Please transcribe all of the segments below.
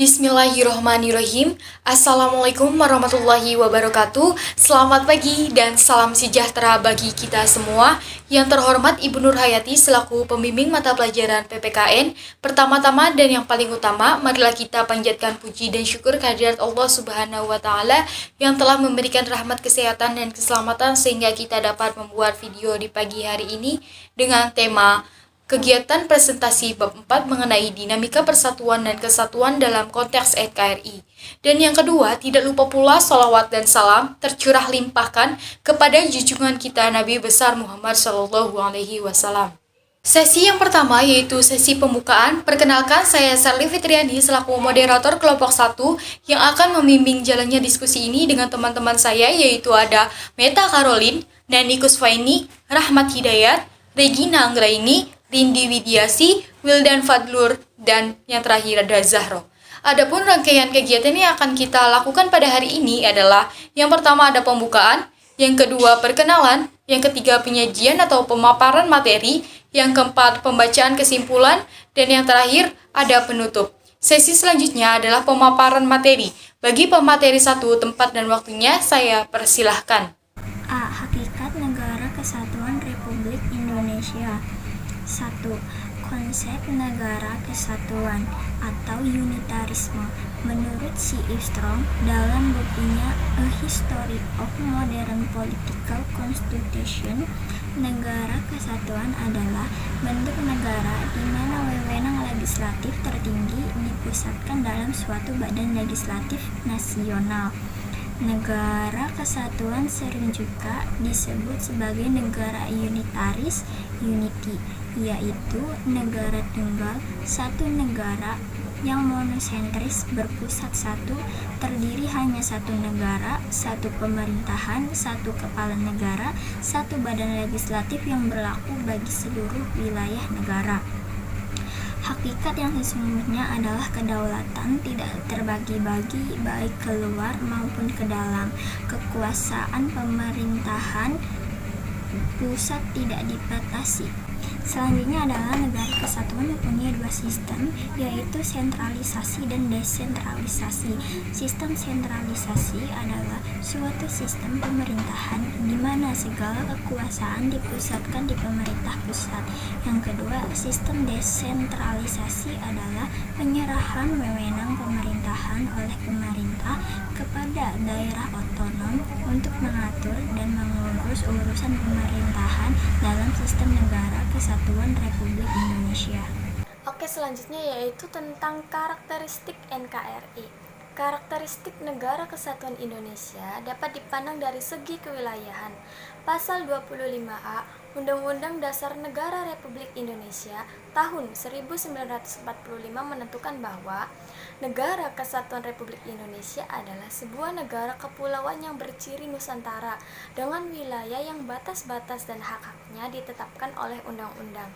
Bismillahirrohmanirrohim. Assalamualaikum warahmatullahi wabarakatuh. Selamat pagi dan salam sejahtera bagi kita semua. Yang terhormat Ibu Nur Hayati selaku pembimbing mata pelajaran PPKN. Pertama-tama dan yang paling utama, marilah kita panjatkan puji dan syukur kehadirat Allah Subhanahu wa Ta'ala yang telah memberikan rahmat kesehatan dan keselamatan sehingga kita dapat membuat video di pagi hari ini dengan tema kegiatan presentasi bab 4 mengenai dinamika persatuan dan kesatuan dalam konteks NKRI. Dan yang kedua, tidak lupa pula sholawat dan salam tercurah limpahkan kepada junjungan kita Nabi besar Muhammad SAW. Sesi yang pertama yaitu sesi pembukaan. Perkenalkan, saya Sarli Fitriani selaku moderator kelompok 1 yang akan membimbing jalannya diskusi ini dengan teman-teman saya, yaitu ada Meta Caroline, Nani Kusfaini, Rahmat Hidayat, Regina Anggraini, Rindi Widiasi, Wildan Fadlur, dan yang terakhir ada Zahro. Adapun rangkaian kegiatan yang akan kita lakukan pada hari ini adalah yang pertama ada pembukaan, yang kedua perkenalan, yang ketiga penyajian atau pemaparan materi, yang keempat pembacaan kesimpulan, dan yang terakhir ada penutup. Sesi selanjutnya adalah pemaparan materi. Bagi pemateri 1, tempat dan waktunya saya persilahkan. A. Hakikat Negara Kesatuan Republik Indonesia. 1. Konsep negara kesatuan atau unitarisme. Menurut C. Armstrong dalam bukunya A History of Modern Political Constitution, negara kesatuan adalah bentuk negara di mana wewenang legislatif tertinggi dipusatkan dalam suatu badan legislatif nasional. Negara kesatuan sering juga disebut sebagai negara unitaris, unity, yaitu negara tunggal, satu negara yang monosentris berpusat satu, terdiri hanya satu negara, satu pemerintahan, satu kepala negara, satu badan legislatif yang berlaku bagi seluruh wilayah negara. Hakikat yang sesungguhnya adalah kedaulatan tidak terbagi-bagi baik keluar maupun ke dalam. Kekuasaan pemerintahan pusat tidak dibatasi. Selanjutnya adalah negara kesatuan mempunyai dua sistem, yaitu sentralisasi dan desentralisasi. Sistem sentralisasi adalah suatu sistem pemerintahan di mana segala kekuasaan dipusatkan di pemerintah pusat. Yang kedua, sistem desentralisasi adalah penyerahan wewenang pemerintahan oleh pemerintah kepada daerah otonom untuk mengatur dan mengurus urusan pemerintahan dalam sistem negara kesatuan Republik Indonesia. Oke, selanjutnya yaitu tentang karakteristik NKRI. Karakteristik Negara Kesatuan Indonesia dapat dipandang dari segi kewilayahan. Pasal 25A Undang-Undang Dasar Negara Republik Indonesia tahun 1945 menentukan bahwa Negara Kesatuan Republik Indonesia adalah sebuah negara kepulauan yang berciri Nusantara dengan wilayah yang batas-batas dan hak-haknya ditetapkan oleh undang-undang.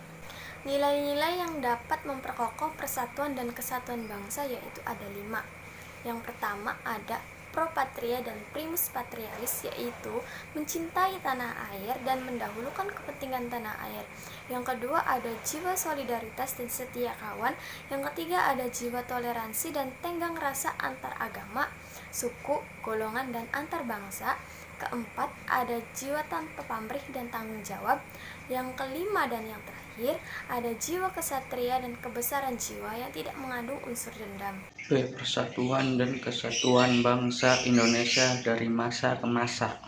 Nilai-nilai yang dapat memperkokoh persatuan dan kesatuan bangsa yaitu ada 5. Yang pertama ada pro patria dan primus patrialis, yaitu mencintai tanah air dan mendahulukan kepentingan tanah air. Yang kedua ada jiwa solidaritas dan setia kawan. Yang ketiga ada jiwa toleransi dan tenggang rasa antar agama, suku, golongan, dan antar bangsa. Keempat ada jiwa tanpa pamrih dan tanggung jawab. Yang kelima dan yang terakhir ada jiwa kesatria dan kebesaran jiwa yang tidak mengandung unsur dendam. B. Persatuan dan kesatuan bangsa Indonesia dari masa ke masa.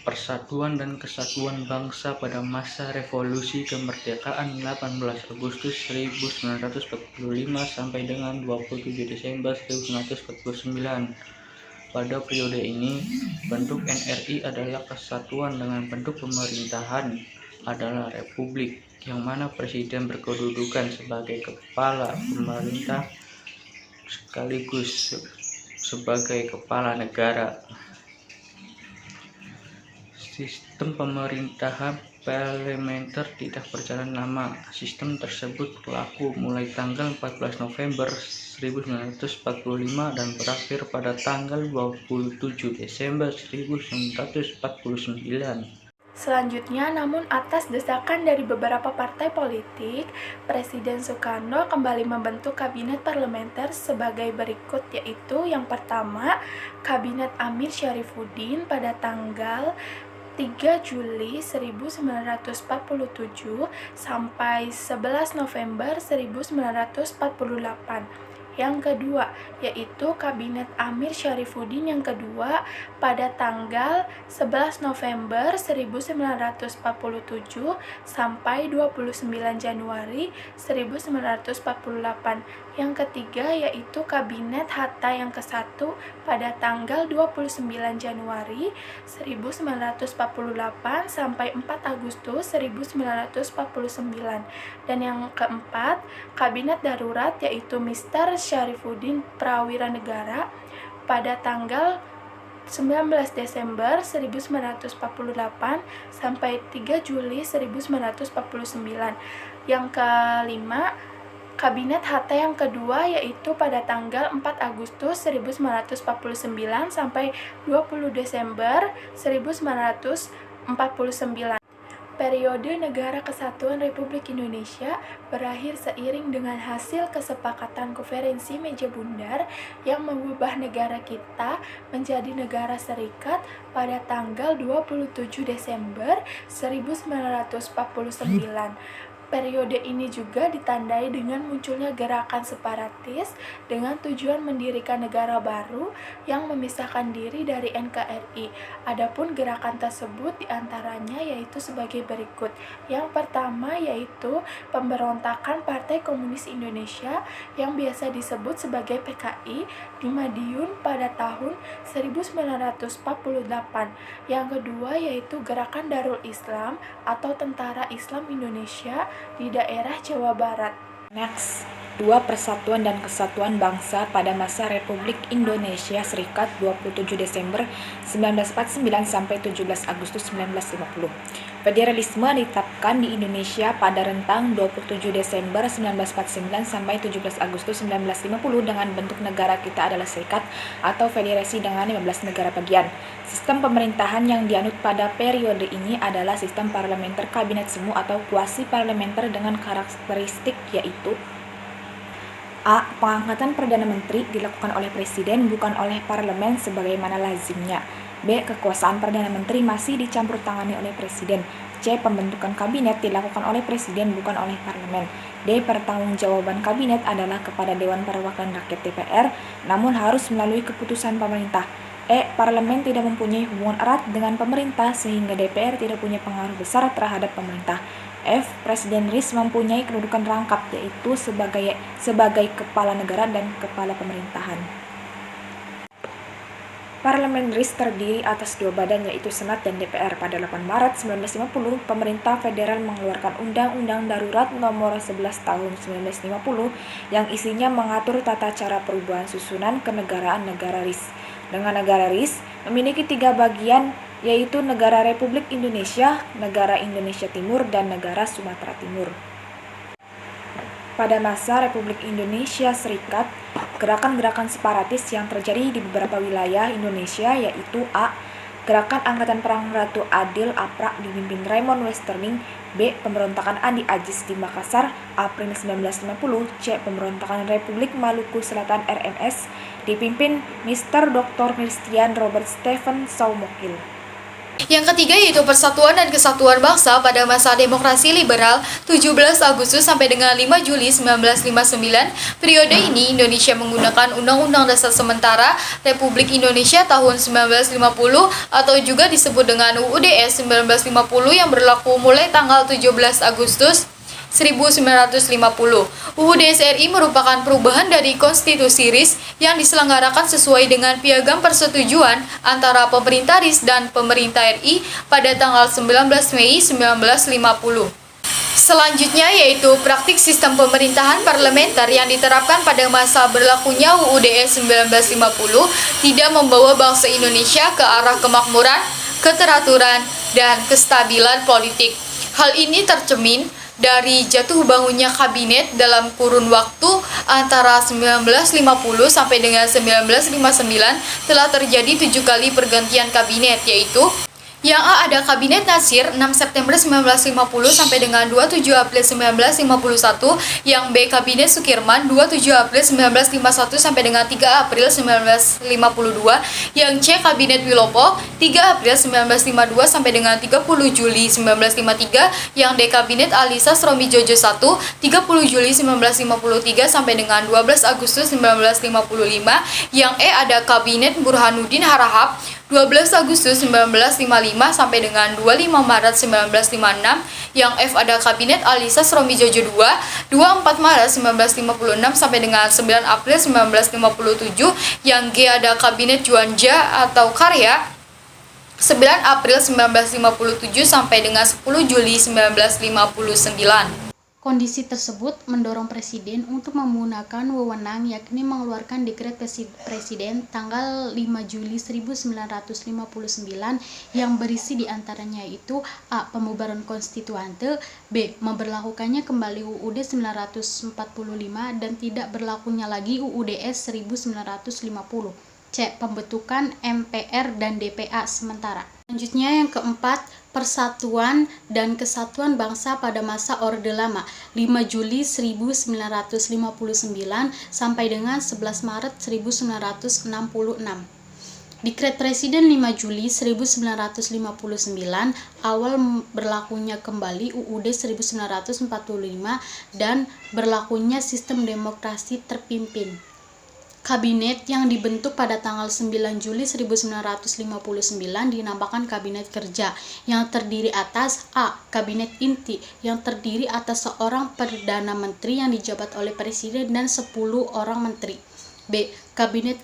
Persatuan dan kesatuan bangsa pada masa revolusi kemerdekaan 18 Agustus 1945 sampai dengan 27 Desember 1949. Pada periode ini, bentuk NRI adalah kesatuan dengan bentuk pemerintahan adalah republik, yang mana presiden berkedudukan sebagai kepala pemerintah sekaligus sebagai kepala negara. Sistem pemerintahan parlementer tidak berjalan lama. Sistem tersebut berlaku mulai tanggal 14 November 1945 dan berakhir pada tanggal 27 Desember 1949. Selanjutnya, namun atas desakan dari beberapa partai politik, Presiden Soekarno kembali membentuk kabinet parlementer sebagai berikut, yaitu yang pertama, Kabinet Amir Syarifuddin pada tanggal 3 Juli 1947 sampai 11 November 1948. Yang kedua, yaitu Kabinet Amir Syarifuddin yang kedua pada tanggal 11 November 1947 sampai 29 Januari 1948. Yang ketiga, yaitu Kabinet Hatta yang ke-1 pada tanggal 29 Januari 1948 sampai 4 Agustus 1949. Dan yang keempat, Kabinet Darurat yaitu Mister Syarifuddin Prawira Negara pada tanggal 19 Desember 1948 sampai 3 Juli 1949. Yang kelima, Kabinet Hatta yang kedua yaitu pada tanggal 4 Agustus 1949 sampai 20 Desember 1949. Periode Negara Kesatuan Republik Indonesia berakhir seiring dengan hasil kesepakatan konferensi meja bundar yang mengubah negara kita menjadi negara serikat pada tanggal 27 Desember 1949. Periode ini juga ditandai dengan munculnya gerakan separatis dengan tujuan mendirikan negara baru yang memisahkan diri dari NKRI. Adapun gerakan tersebut diantaranya yaitu sebagai berikut. Yang pertama yaitu pemberontakan Partai Komunis Indonesia yang biasa disebut sebagai PKI di Madiun pada tahun 1948. Yang kedua yaitu gerakan Darul Islam atau Tentara Islam Indonesia di daerah Jawa Barat. Next, 2. Persatuan dan Kesatuan Bangsa pada masa Republik Indonesia Serikat 27 Desember 1949 sampai 17 Agustus 1950. Federalisme ditetapkan di Indonesia pada rentang 27 Desember 1949 sampai 17 Agustus 1950 dengan bentuk negara kita adalah serikat atau federasi dengan 15 negara bagian. Sistem pemerintahan yang dianut pada periode ini adalah sistem parlementer kabinet semu atau kuasi parlementer dengan karakteristik yaitu A. Pengangkatan Perdana Menteri dilakukan oleh Presiden bukan oleh Parlemen sebagaimana lazimnya. B. Kekuasaan Perdana Menteri masih dicampur tangani oleh Presiden. C. Pembentukan Kabinet dilakukan oleh Presiden bukan oleh Parlemen. D. Pertanggungjawaban Kabinet adalah kepada Dewan Perwakilan Rakyat DPR, namun harus melalui keputusan pemerintah. E. Parlemen tidak mempunyai hubungan erat dengan pemerintah sehingga DPR tidak punya pengaruh besar terhadap pemerintah. F. Presiden RIS mempunyai kedudukan rangkap yaitu sebagai kepala negara dan kepala pemerintahan. Parlemen RIS terdiri atas dua badan yaitu Senat dan DPR. Pada 8 Maret 1950, pemerintah federal mengeluarkan Undang-Undang Darurat Nomor 11 Tahun 1950 yang isinya mengatur tata cara perubahan susunan kenegaraan negara RIS. Dengan negara RIS memiliki 3 bagian yaitu Negara Republik Indonesia, Negara Indonesia Timur, dan Negara Sumatera Timur. Pada masa Republik Indonesia Serikat, gerakan-gerakan separatis yang terjadi di beberapa wilayah Indonesia yaitu A. Gerakan Angkatan Perang Ratu Adil APRA dipimpin Raymond Westerling. B. Pemberontakan Andi Ajis di Makassar April 1950. C. Pemberontakan Republik Maluku Selatan RMS dipimpin Mr. Dr. Christian Robert Stephen Soumokil. Yang ketiga yaitu Persatuan dan Kesatuan Bangsa pada masa demokrasi liberal 17 Agustus sampai dengan 5 Juli 1959. Periode ini Indonesia menggunakan Undang-Undang Dasar Sementara Republik Indonesia tahun 1950 atau juga disebut dengan UUDS 1950 yang berlaku mulai tanggal 17 Agustus 1950. UUDS RI merupakan perubahan dari Konstitusi RIS yang diselenggarakan sesuai dengan piagam persetujuan antara pemerintah RIS dan pemerintah RI pada tanggal 19 Mei 1950. Selanjutnya yaitu praktik sistem pemerintahan parlementer yang diterapkan pada masa berlakunya UUDS 1950 tidak membawa bangsa Indonesia ke arah kemakmuran, keteraturan, dan kestabilan politik. Hal ini tercermin dari jatuh bangunnya kabinet dalam kurun waktu antara 1950 sampai dengan 1959 telah terjadi 7 kali pergantian kabinet yaitu Yang A ada Kabinet Nasir 6 September 1950 sampai dengan 27 April 1951. Yang B Kabinet Sukirman 27 April 1951 sampai dengan 3 April 1952. Yang C Kabinet Wilopo 3 April 1952 sampai dengan 30 Juli 1953. Yang D Kabinet Alisa Sromi Jojo 1 30 Juli 1953 sampai dengan 12 Agustus 1955. Yang E ada Kabinet Burhanuddin Harahap 12 Agustus 1955 sampai dengan 25 Maret 1956. Yang F ada Kabinet Alisa Sromi Jojo 2 24 Maret 1956 sampai dengan 9 April 1957. Yang G ada Kabinet Juanja atau Karya 9 April 1957 sampai dengan 10 Juli 1959. Kondisi tersebut mendorong Presiden untuk menggunakan wewenang yakni mengeluarkan dekret Presiden tanggal 5 Juli 1959 yang berisi diantaranya yaitu A. Pembubaran konstituante, B. Memberlakukannya kembali UUD 1945 dan tidak berlakunya lagi UUDS 1950, C. Pembentukan MPR dan DPA sementara. Selanjutnya yang keempat, Persatuan dan Kesatuan Bangsa pada masa Orde Lama 5 Juli 1959 sampai dengan 11 Maret 1966. Dekret Presiden 5 Juli 1959 awal berlakunya kembali UUD 1945 dan berlakunya sistem demokrasi terpimpin. Kabinet yang dibentuk pada tanggal 9 Juli 1959 dinamakan Kabinet Kerja yang terdiri atas A. Kabinet Inti yang terdiri atas seorang Perdana Menteri yang dijabat oleh Presiden dan 10 orang menteri. B. Kabinet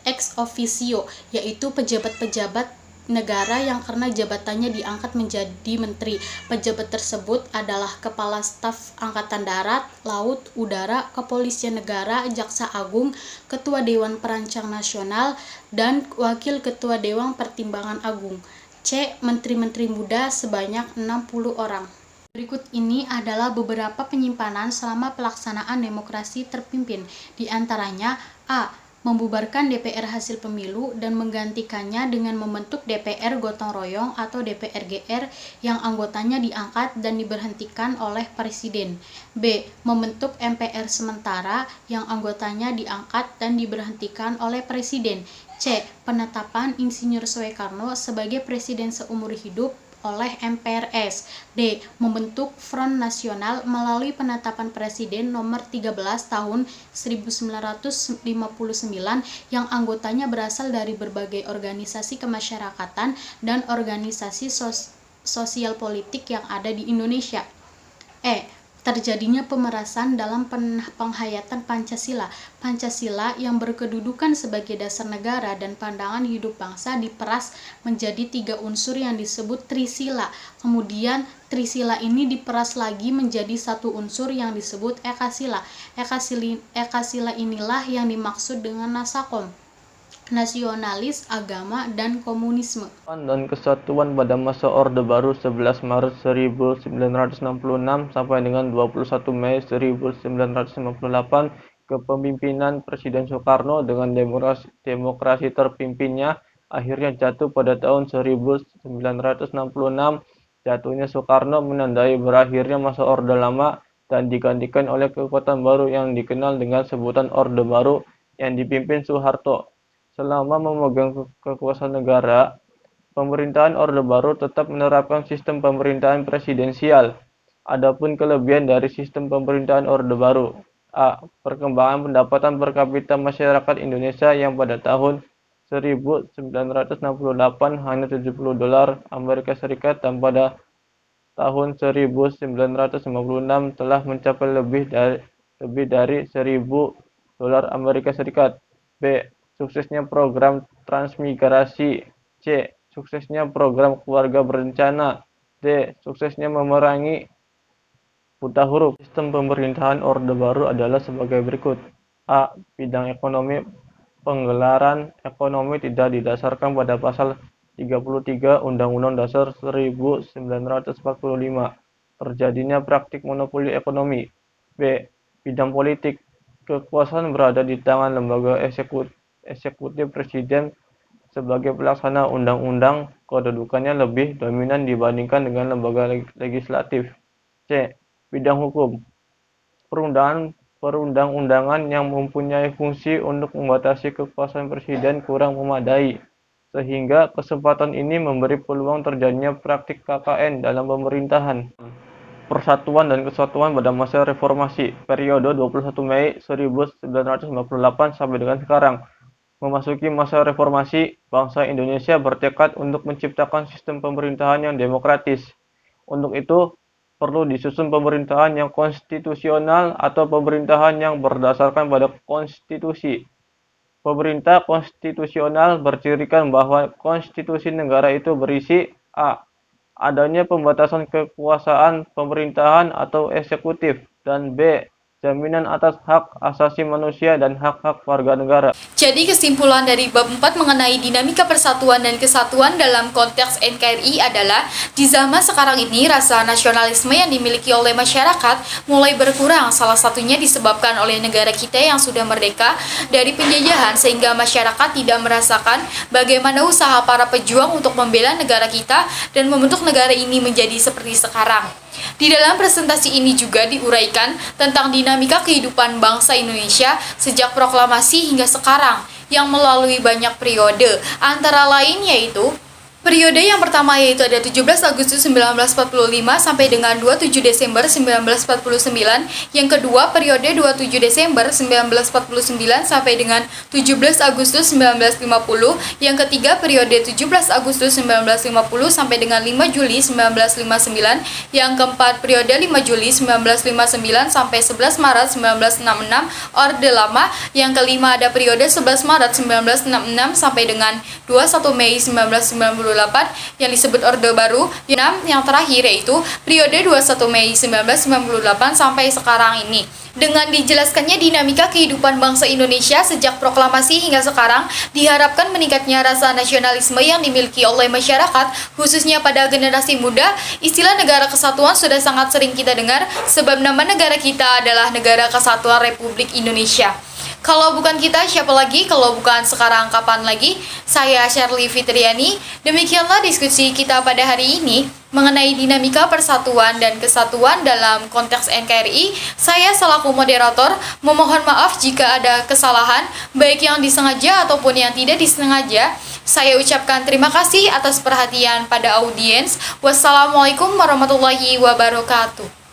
ex officio yaitu pejabat-pejabat negara yang karena jabatannya diangkat menjadi menteri. Pejabat tersebut adalah Kepala Staf Angkatan Darat, Laut, Udara, Kepolisian Negara, Jaksa Agung, Ketua Dewan Perancang Nasional, dan Wakil Ketua Dewan Pertimbangan Agung. C. Menteri-menteri muda sebanyak 60 orang. Berikut ini adalah beberapa penyimpanan selama pelaksanaan demokrasi terpimpin. Di antaranya A. Membubarkan DPR hasil pemilu dan menggantikannya dengan membentuk DPR gotong royong atau DPR-GR yang anggotanya diangkat dan diberhentikan oleh Presiden. B. Membentuk MPR sementara yang anggotanya diangkat dan diberhentikan oleh Presiden. C. Penetapan Insinyur Soekarno sebagai Presiden seumur hidup oleh MPRS. D. Membentuk Front Nasional melalui penetapan Presiden nomor 13 tahun 1959 yang anggotanya berasal dari berbagai organisasi kemasyarakatan dan organisasi sosial politik yang ada di Indonesia. E. Terjadinya pemerasan dalam penghayatan Pancasila. Pancasila yang berkedudukan sebagai dasar negara dan pandangan hidup bangsa diperas menjadi 3 unsur yang disebut Trisila. Kemudian Trisila ini diperas lagi menjadi 1 unsur yang disebut Ekasila. Ekasila inilah yang dimaksud dengan Nasakom, nasionalis, agama, dan komunisme. Dan Kesatuan pada masa Orde Baru 11 Maret 1966 sampai dengan 21 Mei 1958, kepemimpinan Presiden Soekarno dengan demokrasi terpimpinnya akhirnya jatuh pada tahun 1966. Jatuhnya Soekarno menandai berakhirnya masa Orde Lama dan digantikan oleh kekuatan baru yang dikenal dengan sebutan Orde Baru yang dipimpin Soeharto. Selama memegang kekuasaan negara, pemerintahan Orde Baru tetap menerapkan sistem pemerintahan presidensial. Adapun kelebihan dari sistem pemerintahan Orde Baru: A. Perkembangan pendapatan per kapita masyarakat Indonesia yang pada tahun 1968 hanya $70 Amerika Serikat dan pada tahun 1956 telah mencapai lebih dari $1.000 Amerika Serikat. B. Suksesnya program transmigrasi. C. Suksesnya program keluarga berencana. D. Suksesnya memerangi buta huruf. Sistem pemerintahan Orde Baru adalah sebagai berikut. A. Bidang ekonomi. Penggelaran ekonomi tidak didasarkan pada pasal 33 Undang-Undang Dasar 1945. Terjadinya praktik monopoli ekonomi. B. Bidang politik. Kekuasaan berada di tangan lembaga eksekutif Presiden sebagai pelaksana undang-undang, kedudukannya lebih dominan dibandingkan dengan lembaga legislatif. C. Bidang hukum. Perundang-undangan yang mempunyai fungsi untuk membatasi kekuasaan presiden kurang memadai, sehingga kesempatan ini memberi peluang terjadinya praktik KKN dalam pemerintahan. Persatuan dan Kesatuan pada masa reformasi, periode 21 Mei 1998 sampai dengan sekarang. Memasuki masa reformasi, bangsa Indonesia bertekad untuk menciptakan sistem pemerintahan yang demokratis. Untuk itu, perlu disusun pemerintahan yang konstitusional atau pemerintahan yang berdasarkan pada konstitusi. Pemerintah konstitusional bercirikan bahwa konstitusi negara itu berisi a. Adanya pembatasan kekuasaan pemerintahan atau eksekutif, dan b. Jaminan atas hak asasi manusia dan hak-hak warga negara. Jadi kesimpulan dari bab 4 mengenai dinamika persatuan dan kesatuan dalam konteks NKRI adalah di zaman sekarang ini rasa nasionalisme yang dimiliki oleh masyarakat mulai berkurang, salah satunya disebabkan oleh negara kita yang sudah merdeka dari penjajahan sehingga masyarakat tidak merasakan bagaimana usaha para pejuang untuk membela negara kita dan membentuk negara ini menjadi seperti sekarang. Di dalam presentasi ini juga diuraikan tentang dinamika kehidupan bangsa Indonesia sejak proklamasi hingga sekarang yang melalui banyak periode, antara lain yaitu periode yang pertama yaitu ada 17 Agustus 1945 sampai dengan 27 Desember 1949, yang kedua periode 27 Desember 1949 sampai dengan 17 Agustus 1950, yang ketiga periode 17 Agustus 1950 sampai dengan 5 Juli 1959, yang keempat periode 5 Juli 1959 sampai 11 Maret 1966 Orde Lama, yang kelima ada periode 11 Maret 1966 sampai dengan 21 Mei 1998 yang disebut Orde Baru. Yang terakhir yaitu periode 21 Mei 1998 sampai sekarang ini. Dengan dijelaskannya dinamika kehidupan bangsa Indonesia sejak proklamasi hingga sekarang, diharapkan meningkatnya rasa nasionalisme yang dimiliki oleh masyarakat, khususnya pada generasi muda. Istilah negara kesatuan sudah sangat sering kita dengar, sebab nama negara kita adalah Negara Kesatuan Republik Indonesia. Kalau bukan kita, siapa lagi? Kalau bukan sekarang, kapan lagi? Saya Shirley Fitriani. Demikianlah diskusi kita pada hari ini mengenai dinamika persatuan dan kesatuan dalam konteks NKRI. Saya selaku moderator memohon maaf jika ada kesalahan, baik yang disengaja ataupun yang tidak disengaja. Saya ucapkan terima kasih atas perhatian pada audiens. Wassalamualaikum warahmatullahi wabarakatuh.